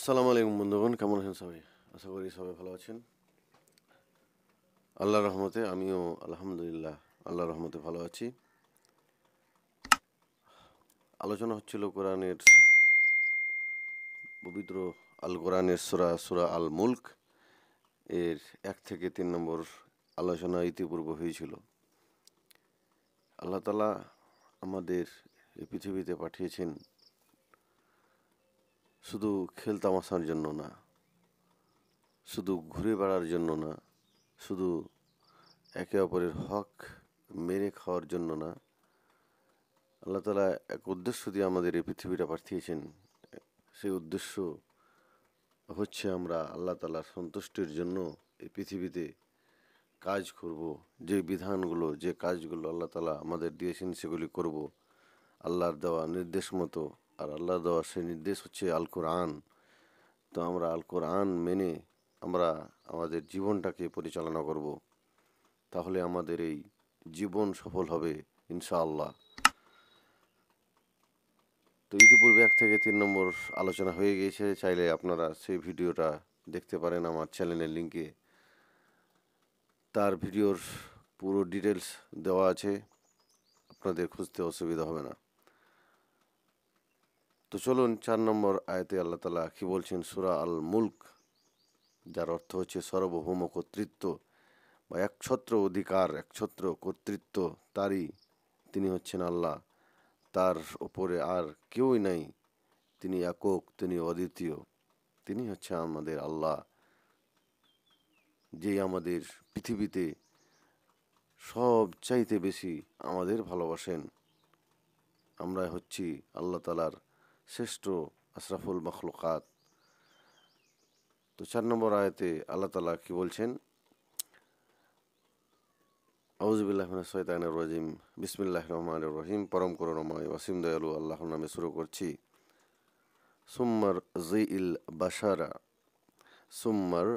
আসসালামু আলাইকুম বন্ধুগণ, কেমন আছেন সবাই? আশা করি সবাই ভালো আছেন। আল্লাহর রহমতে আমিও আলহামদুলিল্লাহ আল্লাহর রহমতে ভালো আছি। আলোচনা হচ্ছিল কোরআনের পবিত্র আল কোরআনের সূরা আল মুলক এর 1 থেকে 3 নম্বর আলোচনা ইতিপূর্বে হয়েছিল। আল্লাহ তাআলা আমাদের এই পৃথিবীতে পাঠিয়েছেন শুধু খেলতামাশার জন্য না, শুধু ঘুরে বেড়ার জন্য না, শুধু একে অপরের হক মেরে খাওয়ার জন্য না। আল্লাহ তাআলা এক উদ্দেশ্য দিয়ে আমাদের এই পৃথিবীটা পাঠিয়েছেন। সেই উদ্দেশ্য হচ্ছে আমরা আল্লাহ তাআলার সন্তুষ্টির জন্য এই পৃথিবীতে কাজ করব। যে কাজগুলো আল্লাহ তাআলা আমাদের দিয়েছেন সেগুলি করব আল্লাহর দেওয়া নির্দেশ মতো। আর আল্লাহর দেওয়া সেই নির্দেশ হচ্ছে আল কোরআন। তো আমরা আল কোরআন মেনে আমরা আমাদের জীবনটাকে পরিচালনা করব, তাহলে আমাদের এই জীবন সফল হবে ইনশাআল্লাহ। তো ইতিপূর্বে 1 থেকে 3 নম্বর আলোচনা হয়ে গিয়েছে, চাইলে আপনারা সেই ভিডিওটা দেখতে পারেন আমার চ্যানেলের লিঙ্কে। তার ভিডিওর পুরো ডিটেলস দেওয়া আছে, আপনাদের খুঁজতে অসুবিধা হবে না। তো চলুন 4 নম্বর আয়াতে আল্লাহ তাআলা কি বলছেন, সূরা আল মুলক, যার অর্থ হচ্ছে সার্বভৌম কর্তৃত্ব বা একছত্র অধিকার, একছত্র কর্তৃত্ব তারই। তিনি হচ্ছেন আল্লাহ, তার ওপরে আর কেউই নাই। তিনি একক, তিনি অদ্বিতীয়, তিনি হচ্ছে আমাদের আল্লাহ, যেই আমাদের পৃথিবীতে সব চাইতে বেশি আমাদের ভালোবাসেন। আমরা হচ্ছি আল্লাহ তাআলার শ্রেষ্ঠ আশরাফুল মাখলুকাত। তো 4 নম্বর আয়াতে আল্লাহ তাআলা কি বলছেন, আউযু বিল্লাহি মিনাশ শাইতানির রাজিম, বিসমিল্লাহির রহমানির রহিম। পরম করুণাময় অসীম দয়ালু আল্লাহর নামে শুরু করছি। সুম্মার জিইল বাশারা, সুম্মার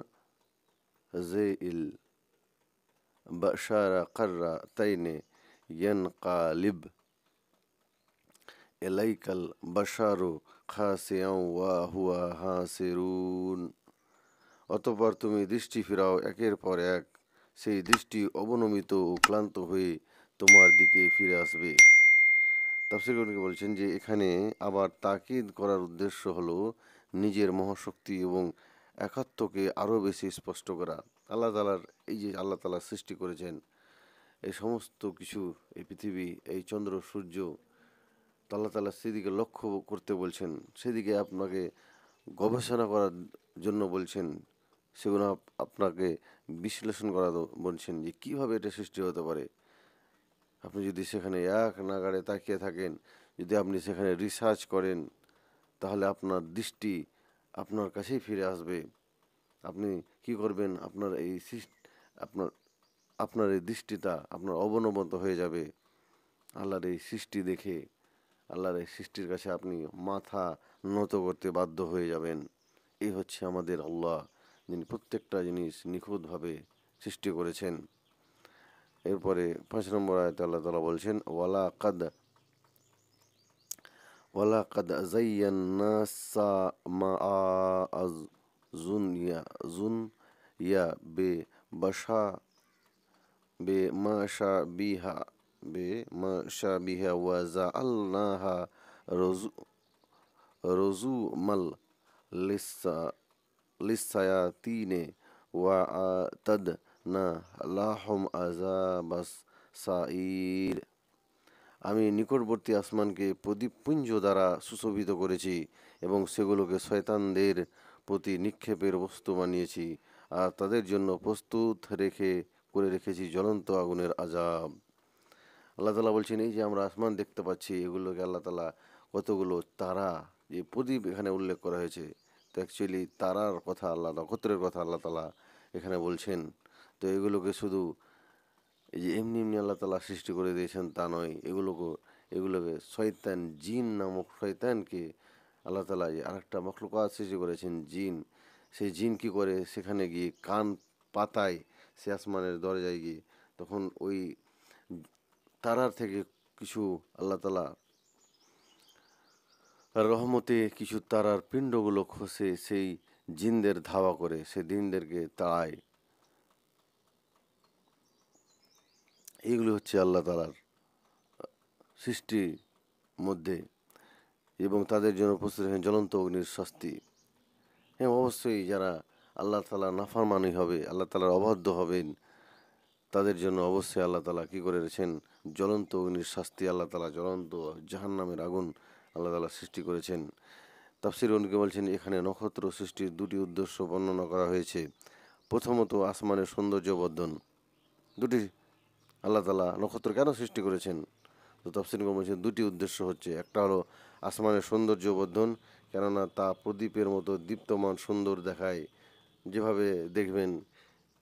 জিইল বাশারা কাররা তাইনে ইয়ানকালিব এলাইকাল বাশারু খাসিয়াও ওয়া হুয়া হাসিরুন। অতঃপর তুমি দৃষ্টি ফিরাও একের পর এক, সেই দৃষ্টি অবনমিত ও ক্লান্ত হয়ে তোমার দিকে ফিরে আসবে। তাফসীরকারগণ বলছেন যে এখানে আবার তাকিদ করার উদ্দেশ্য হলো নিজের মহাশক্তি এবং একাত্মকে আরও বেশি স্পষ্ট করা। আল্লাহ তাআলার এই যে আল্লাহ তাআলা সৃষ্টি করেছেন এই সমস্ত কিছু, এই পৃথিবী, এই চন্দ্র সূর্য, তো আল্লাহ তাআলা সেদিকে লক্ষ্য করতে বলছেন, সেদিকে আপনাকে গবেষণা করার জন্য বলছেন, সেগুলো আপনাকে বিশ্লেষণ করা বলছেন যে কীভাবে এটা সৃষ্টি হতে পারে। আপনি যদি সেখানে এক নাগাড়ে তাকিয়ে থাকেন, যদি আপনি সেখানে রিসার্চ করেন, তাহলে আপনার দৃষ্টি আপনার কাছেই ফিরে আসবে। আপনি কি করবেন, আপনার আপনার এই দৃষ্টিটা আপনার অবনমত হয়ে যাবে আল্লাহর এই সৃষ্টি দেখে। আল্লাহর এই সৃষ্টির কাছে আপনি মাথা নত করতে বাধ্য হয়ে যাবেন। এই হচ্ছে আমাদের আল্লাহ, যিনি প্রত্যেকটা জিনিস নিখুঁতভাবে সৃষ্টি করেছেন। এরপরে 5 নম্বর আয়াতে আল্লাহ তাআলা বলছেন, ওয়ালাকাদ যায়্যান্না সামাআ জুনইয়া বেমাশাবিহা বেমাশাবিহা ওয়া জাআলনাহা রুজুমাল লিসায়াতিনে ওয়া আতাদনা লাহুম আযাবাস সাঈর। আমি নিকটবর্তী আসমানকে প্রদীপপুঞ্জ দ্বারা সুশোভিত করেছি এবং সেগুলোকে শয়তানদের প্রতি নিক্ষেপের বস্তু বানিয়েছি, আর তাদের জন্য প্রস্তুত করে রেখেছি জ্বলন্ত আগুনের আযাব। আল্লাহ তাআলা বলছেন, এই যে আমরা আসমান দেখতে পাচ্ছি, এগুলোকে আল্লাহ তাআলা কতগুলো তারা, যে প্রদীপ এখানে উল্লেখ করা হয়েছে, তো অ্যাকচুয়ালি তারার কথা আল্লাহ, নক্ষত্রের কথা আল্লাহ তাআলা এখানে বলছেন। তো এগুলোকে শুধু এই যে এমনি এমনি আল্লাহ তাআলা সৃষ্টি করে দিয়েছেন তা নয়, এগুলোকে শয়তান, জিন নামক শয়তানকে আল্লাহ তাআলা আরেকটা মখলুকাত সৃষ্টি করেছেন, জিন। সেই জিন কি করে, সেখানে গিয়ে কান পাতায়, সে আসমানের দরজায় গিয়ে, তখন ওই তারার থেকে কিছু আল্লাহ তাআলা আর রহমতে কিছু তারার পিণ্ডগুলো খসে সেই জিনদের ধাওয়া করে, সে জিনদেরকে তাড়ায়। এইগুলো হচ্ছে আল্লাহ তালার সৃষ্টির মধ্যে, এবং তাদের জন্য প্রস্তুত রেখেছেন জ্বলন্ত অগ্নির শাস্তি। হ্যাঁ, অবশ্যই যারা আল্লাহ তালা নাফরমানি হবে, আল্লাহ তালার অবাধ্য হবেন, তাদের জন্য অবশ্যই আল্লাহ তালা কী করে রেখেছেন জ্বলন্ত অগ্নির শাস্তি। আল্লাহ তালা জ্বলন্ত জাহান্নামের আগুন আল্লাহ তালা সৃষ্টি করেছেন। তাফসীর অনেকে বলছেন এখানে নক্ষত্র সৃষ্টির দুটি উদ্দেশ্য বর্ণনা করা হয়েছে। প্রথমত আসমানের সৌন্দর্য বর্ধন। দুটি আল্লাহ তালা নক্ষত্র কেন সৃষ্টি করেছেন? তো তাফসীরগণ বলছেন দুটি উদ্দেশ্য হচ্ছে, একটা হলো আসমানের সৌন্দর্য বর্ধন, কেননা তা প্রদীপের মতো দীপ্তমান সুন্দর দেখায়। যেভাবে দেখবেন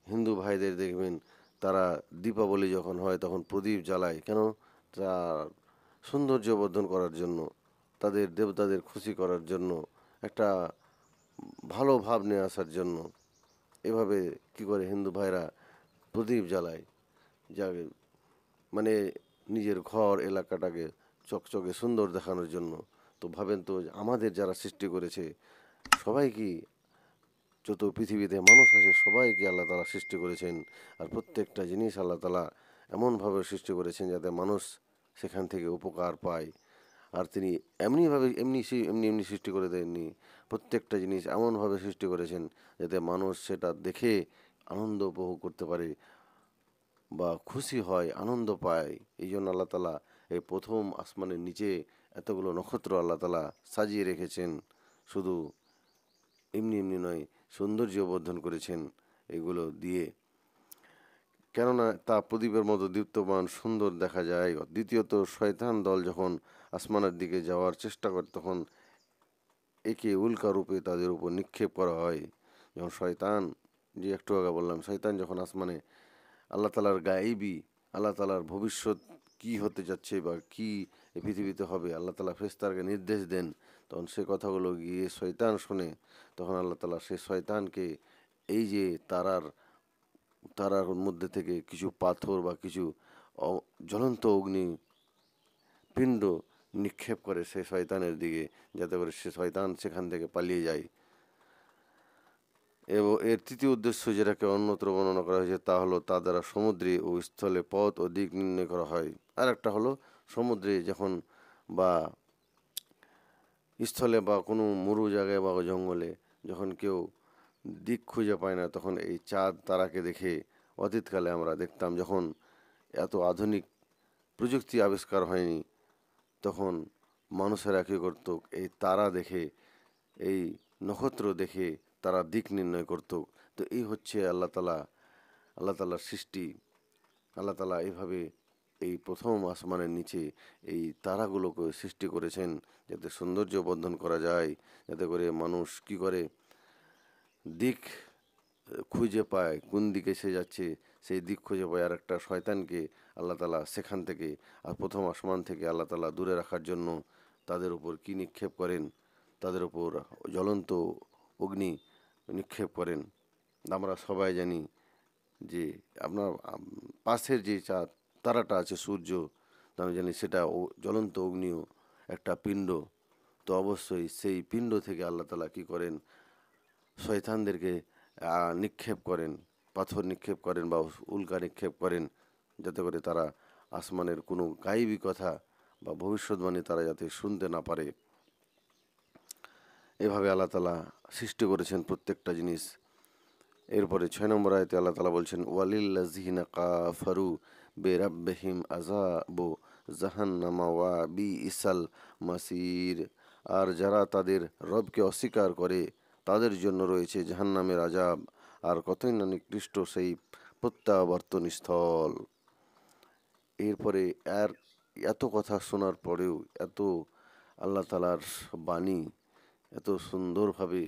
হিন্দু ভাইদের দেখবেন তারা দীপাবলি যখন হয় তখন প্রদীপ জ্বালায় কেন? তার সৌন্দর্য বর্ধন করার জন্য, তাদের দেবতাদের খুশি করার জন্য, একটা ভালো ভাব নিয়ে আসার জন্য। এভাবে কি করে হিন্দু ভাইরা প্রদীপ জ্বালায়, যা মানে নিজের ঘর এলাকাটাকে চকচকে সুন্দর দেখানোর জন্য। তো ভাবেন তো আমাদের যারা সৃষ্টি করেছে সবাই কি, যত পৃথিবীতে মানুষ আছে সবাইকে আল্লাহ তালা সৃষ্টি করেছেন, আর প্রত্যেকটা জিনিস আল্লাহ তালা এমনভাবে সৃষ্টি করেছেন যাতে মানুষ সেখান থেকে উপকার পায়। আর তিনি এমনিভাবে এমনি এমনি সৃষ্টি করে দেননি, প্রত্যেকটা জিনিস এমনভাবে সৃষ্টি করেছেন যাতে মানুষ সেটা দেখে আনন্দ উপভোগ করতে পারে বা খুশি হয়, আনন্দ পায়। এই জন্য আল্লাহ তালা এই প্রথম আসমানের নিচে এতগুলো নক্ষত্র আল্লাহ তালা সাজিয়ে রেখেছেন। শুধু এমনি এমনি নয়, সৌন্দর্য বর্ধন করেছেন এগুলো দিয়ে, কেননা তা প্রদীপের মতো দীপ্তমান সুন্দর দেখা যায়। দ্বিতীয়ত, শয়তান দল যখন আসমানের দিকে যাওয়ার চেষ্টা করে তখন একে উল্কা রূপে তাদের উপর নিক্ষেপ করা হয়। যেমন শয়তান, যে একটু আগে বললাম, শয়তান যখন আসমানে আল্লাহ তালার গায়েবী, আল্লাহ তালার ভবিষ্যৎ কি হতে যাচ্ছে বা কি এই পৃথিবীতে হবে, আল্লাহ তালা ফেরেশতাকে নির্দেশ দেন, তখন সে কথাগুলো গিয়ে শয়তান শোনে। তখন আল্লাহ তালা সে শয়তানকে এই যে তারার মধ্যে থেকে কিছু পাথর বা কিছু জ্বলন্ত অগ্নি পিণ্ড নিক্ষেপ করে সে শয়তানের দিকে, যাতে করে সে শয়তান সেখান থেকে পালিয়ে যায়। এবং এর তৃতীয় উদ্দেশ্য যেটাকে অন্যত্র বর্ণনা করা হয়েছে তা হলো তা দ্বারা সমুদ্রে ও স্থলে পথ ও দিক নির্ণয় করা হয়। আর একটা হলো সমুদ্রে যখন বা স্থলে বা কোনো মরু জায়গায় বা জঙ্গলে যখন কেউ দিক খুঁজে পায় না, তখন এই চাঁদ তারাকে দেখে, অতীতকালে আমরা দেখতাম যখন এত আধুনিক প্রযুক্তি আবিষ্কার হয়নি, তখন মানুষেরা কী করত, এই তারা দেখে, এই নক্ষত্র দেখে তারা দিক নির্ণয় করত। তো এই হচ্ছে আল্লাহ তালার সৃষ্টি। আল্লাহ তালা এইভাবে এই প্রথম আসমানের নিচে এই তারাগুলোকে সৃষ্টি করেছেন যাতে সৌন্দর্য বর্ধন করা যায়, যাতে করে মানুষ কি করে দিক খুঁজে পায়, কোন দিকে সে যাচ্ছে সেই দিক খুঁজে পায়। আর একটা শয়তানকে আল্লাহ তালা সেখান থেকে, আর প্রথম আসমান থেকে আল্লাহ তালা দূরে রাখার জন্য তাদের উপর কি নিক্ষেপ করেন, তাদের উপর জ্বলন্ত অগ্নি নিক্ষেপ করেন। আমরা সবাই জানি যে আপনার পাশের যে চাঁদ তারাটা আছে সূর্য, আমি জানি সেটা জ্বলন্ত অগ্নিও একটা পিণ্ড। তো অবশ্যই সেই পিণ্ড থেকে আল্লাহ তালা কী করেন, শয়তানদেরকে নিক্ষেপ করেন, পাথর নিক্ষেপ করেন বা উল্কা নিক্ষেপ করেন, যাতে করে তারা আসমানের কোনো গায়েবী কথা বা ভবিষ্যৎবাণী তারা যাতে শুনতে না পারে। এভাবে আল্লাহ তালা সৃষ্টি করেছেন প্রত্যেকটা জিনিস। এরপরে 6 নম্বর আয়াতে আল্লাহ তালা বলছেন ওয়ালিল্লাযিনা কাফারু বিরাব্বিহিম আযাবু জাহান্নামা ওয়া বিইসাল মাসির। আর যারা তাদের রবকে অস্বীকার করে তাদের জন্য রয়েছে জাহান্নামের আযাব, আর কতই না নিকৃষ্ট সেই প্রত্যাবর্তন স্থল। এরপরে আর এত কথা শোনার পরেও, এত আল্লাহ তালার বাণী এত সুন্দরভাবে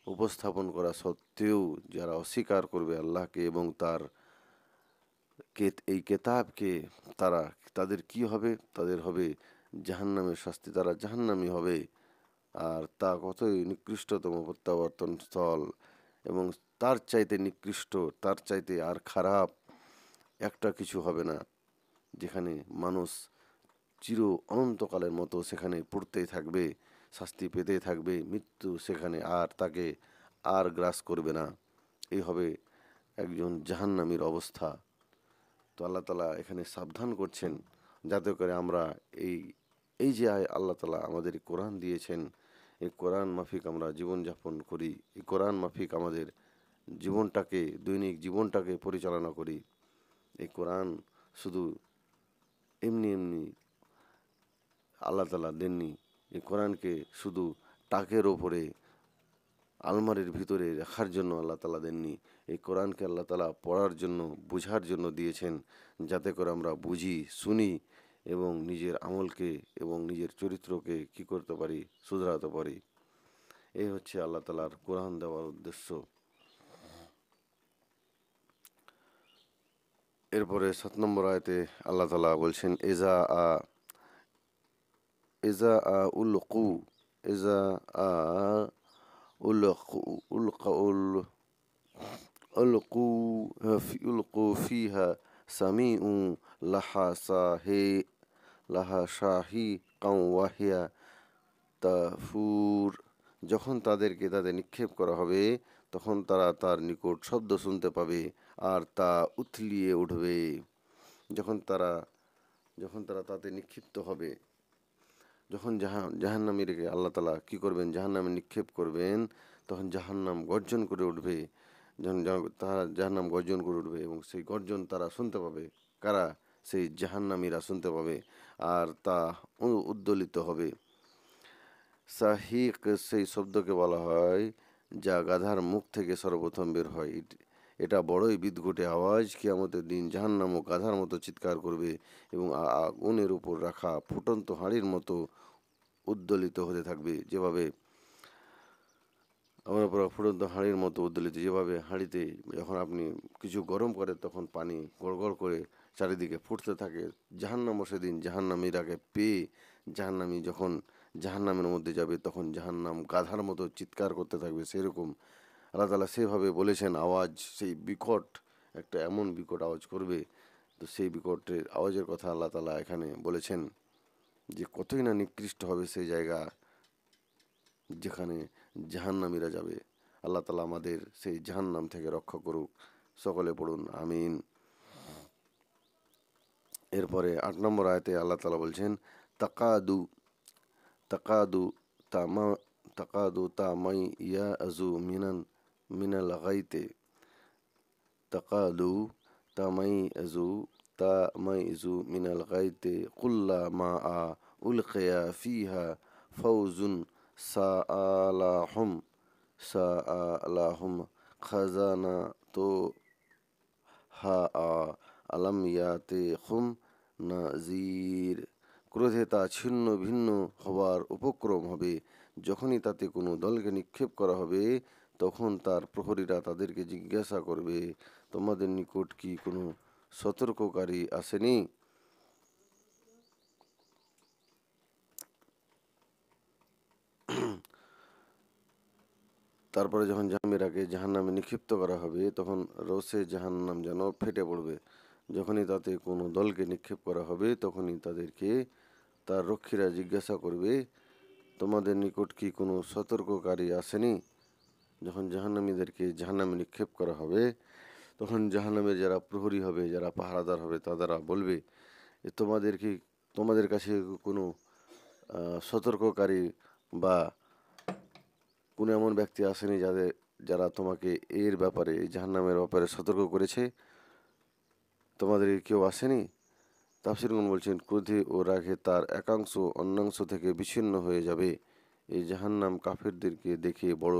উপস্থাপন করা সত্ত্বেও যারা অস্বীকার করবে আল্লাহকে এবং তার এই কেতাবকে, তাদের কি হবে, তাদের হবে জাহান্নামের শাস্তি, তারা জাহান্নামী হবে। আর তা কতই নিকৃষ্টতম প্রত্যাবর্তন স্থল, এবং তার চাইতে নিকৃষ্ট, তার চাইতে আর খারাপ একটা কিছু হবে না, যেখানে মানুষ চির অনন্তকালের মতো সেখানে পড়তেই থাকবে, শাস্তি পেতেই থাকবে, মৃত্যু সেখানে আর তাকে আর গ্রাস করবে না। এই হবে একজন জাহান্নামীর অবস্থা। তো আল্লাহ তালা এখানে সাবধান করছেন যাতে করে আমরা এই এই যে আল্লাহ তালা আমাদের কোরআন দিয়েছেন, এই কোরআন মাফিক আমরা জীবনযাপন করি, এই কোরআন মাফিক আমাদের জীবনটাকে, দৈনিক জীবনটাকে পরিচালনা করি। এই কোরআন শুধু এমনি এমনি আল্লাহ তালা দেননি। এই কোরআনকে শুধু টাকের ওপরে আলমারির ভিতরে রাখার জন্য আল্লাহ তালা দেননি। এই কোরআনকে আল্লাহ তালা পড়ার জন্য, বোঝার জন্য দিয়েছেন, যাতে করে আমরা বুঝি, শুনি এবং নিজের আমলকে এবং নিজের চরিত্রকে কী করতে পারি, শুধরাতে পারি। এই হচ্ছে আল্লাহ তালার কোরআন দেওয়ার উদ্দেশ্য। এরপরে 7 নম্বর আয়াতে আল্লাহ তালা বলছেন, এজা আ উলকু এজা আ উলকু উলকাউল উলকু ফিহা সামিউ লাহা সাহে লাহা শাহি কাউ ওয়াহিয়া তাফুর। যখন তাদেরকে তাদের নিক্ষেপ করা হবে, তখন তারা তার নিকট শব্দ শুনতে পাবে আর তা উথলিয়ে উঠবে। যখন তারা যখন তারা তাতে নিক্ষিপ্ত হবে, যখন জাহান্নামীকে আল্লাহ তালা কী করবেন, জাহান্নামে নিক্ষেপ করবেন, তখন জাহান্নাম গর্জন করে উঠবে। যখন তারা জাহান্নাম গর্জন করে উঠবে এবং সেই গর্জন তারা শুনতে পাবে। কারা? সেই জাহান্নামীরা শুনতে পাবে আর তা উদ্দোলিত হবে। সাহিক সেই শব্দকে বলা হয় যা গাধার মুখ থেকে সর্বপ্রথম বের হয়। এটা বড়ই বিদঘুটে আওয়াজ। কিয়ামতের দিন জাহান্নামও গাধার মতো চিৎকার করবে এবং আগুনের উপর রাখা ফুটন্ত হাঁড়ির মতো উদ্দোলিত হতে থাকবে। যেভাবে আমার উপর ফুটন্ত হাঁড়ির মতো উদ্দোলিত, যেভাবে হাঁড়িতে যখন আপনি কিছু গরম করে তখন পানি গড়গড় করে চারিদিকে ফুটতে থাকে, জাহান্নামও সেদিন জাহান্নামীরাকে পেয়ে জাহান্নামী যখন জাহান্নামের মধ্যে যাবে তখন জাহান্নাম গাধার মতো চিৎকার করতে থাকবে। সেরকম আল্লাহ তালা সেভাবে বলেছেন, আওয়াজ সেই বিকট, একটা এমন বিকট আওয়াজ করবে। তো সেই বিকটের আওয়াজের কথা আল্লাহ তালা এখানে বলেছেন যে কতই না নিকৃষ্ট হবে সেই জায়গা যেখানে জাহান্নামীরা যাবে। আল্লাহ তালা আমাদের সেই জাহান্নাম থেকে রক্ষা করুক। সকলে পড়ুন আমিন। এরপরে 8 নম্বর আয়াতে আল্লাহ তালা বলছেন, তাকাদু তাকাদু তামা তাকাদু তামাই ইয়া আজু মিনাল গাইতে তাকাদু তামাইজু মিনাল গাইতে কুল্লা মা উলকিয়া ফিহা ফাউজুন সাআলাহুম সাআলাহুম খাজানা তো হা আলাম ইয়াতে খুম নাজির। ক্রোধে তা ছিন্ন ভিন্ন হবার উপক্রম হবে। যখনই তাতে কোনো দলকে নিক্ষেপ করা হবে, তখন তার প্রহরীরা তাদেরকে জিজ্ঞাসা করবে, তোমাদের নিকট কি কোনো সতর্ককারী আসেনি? তারপরে যখন জাহান্নামীরাকে জাহান্নামে নিক্ষিপ্ত করা হবে, তখন রোষে জাহান্নাম যেন ফেটে পড়বে। যখনই তাতে কোনো দলকে নিক্ষেপ করা হবে, তখনই তাদেরকে তার রক্ষীরা জিজ্ঞাসা করবে, তোমাদের নিকট কি কোনো সতর্ককারী আসেনি? যখন জাহান্নামীদেরকে জাহান্নামে নিক্ষেপ করা হবে, তখন জাহান্নামের যারা প্রহরী হবে, যারা পাহারাদার হবে, তারা বলবে, তোমাদের কাছে কোনো সতর্ককারী বা কোনো এমন ব্যক্তি আসেনি যারা তোমাকে এর ব্যাপারে, এই জাহান্নামের ব্যাপারে সতর্ক করেছে? তোমাদের কেউ আসেনি? তাফসীরগণ বলছেন, ক্রোধে ও রাগে তার একাংশ অন্যাংশ থেকে বিচ্ছিন্ন হয়ে যাবে। এই জাহান্নাম কাফেরদেরকে দেখে বড়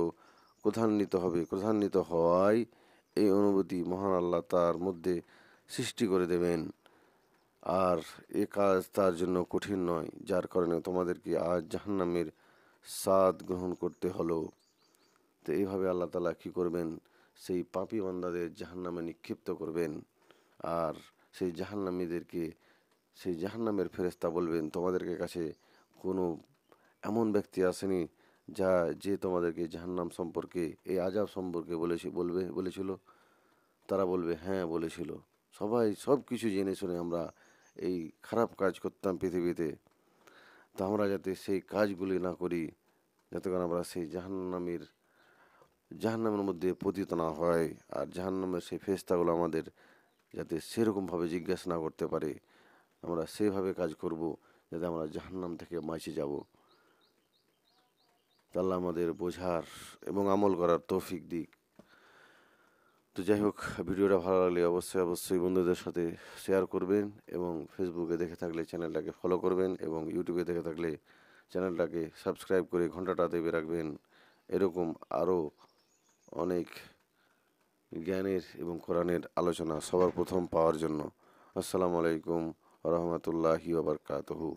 ক্রোধান্বিত হওয়ায় এই অনুভূতি মহান আল্লাহ তার মধ্যে সৃষ্টি করে দেবেন। আর এ কাজ তার জন্য কঠিন নয়, যার কারণে তোমাদেরকে আজ জাহান্নামের স্বাদ গ্রহণ করতে হলো। তো এইভাবে আল্লাহ তাআলা কী করবেন, সেই পাপী বান্দাদের জাহান্নামে নিক্ষিপ্ত করবেন। আর সেই জাহান্নামের ফেরেশতা বলবেন, তোমাদেরকে কাছে কোনো এমন ব্যক্তি আসেনি যে তোমাদেরকে জাহান্নাম সম্পর্কে, এই আযাব সম্পর্কে বলেছিল? তারা বলবে, হ্যাঁ বলেছিল। সবাই সব কিছু জেনে শুনে আমরা এই খারাপ কাজ করতাম পৃথিবীতে, তো আমরা যাতে সেই কাজগুলি না করি যাতে করে আমরা সেই জাহান্নামের মধ্যে পতিত না হয়, আর জাহান্নামের সেই ফেরেশতাগুলো আমাদের যাতে সেরকমভাবে জিজ্ঞাসা না করতে পারে, আমরা সেভাবে কাজ করব যাতে আমরা জাহান্নাম থেকে বাঁচে যাব। তা আল্লাহ আমাদের বোঝার এবং আমল করার তৌফিক দিক। তো যাই হোক, ভিডিওটা ভালো লাগলে অবশ্যই অবশ্যই বন্ধুদের সাথে শেয়ার করবেন, এবং ফেসবুকে দেখে থাকলে চ্যানেলটাকে ফলো করবেন, এবং ইউটিউবে দেখে থাকলে চ্যানেলটাকে সাবস্ক্রাইব করে ঘন্টাটা দেবে রাখবেন। এরকম আরও অনেক জ্ঞানের এবং কোরআনের আলোচনা সবার প্রথম পাওয়ার জন্য। আসসালামু আলাইকুম রহমতুল্লাহি ওয়া বারাকাতুহু।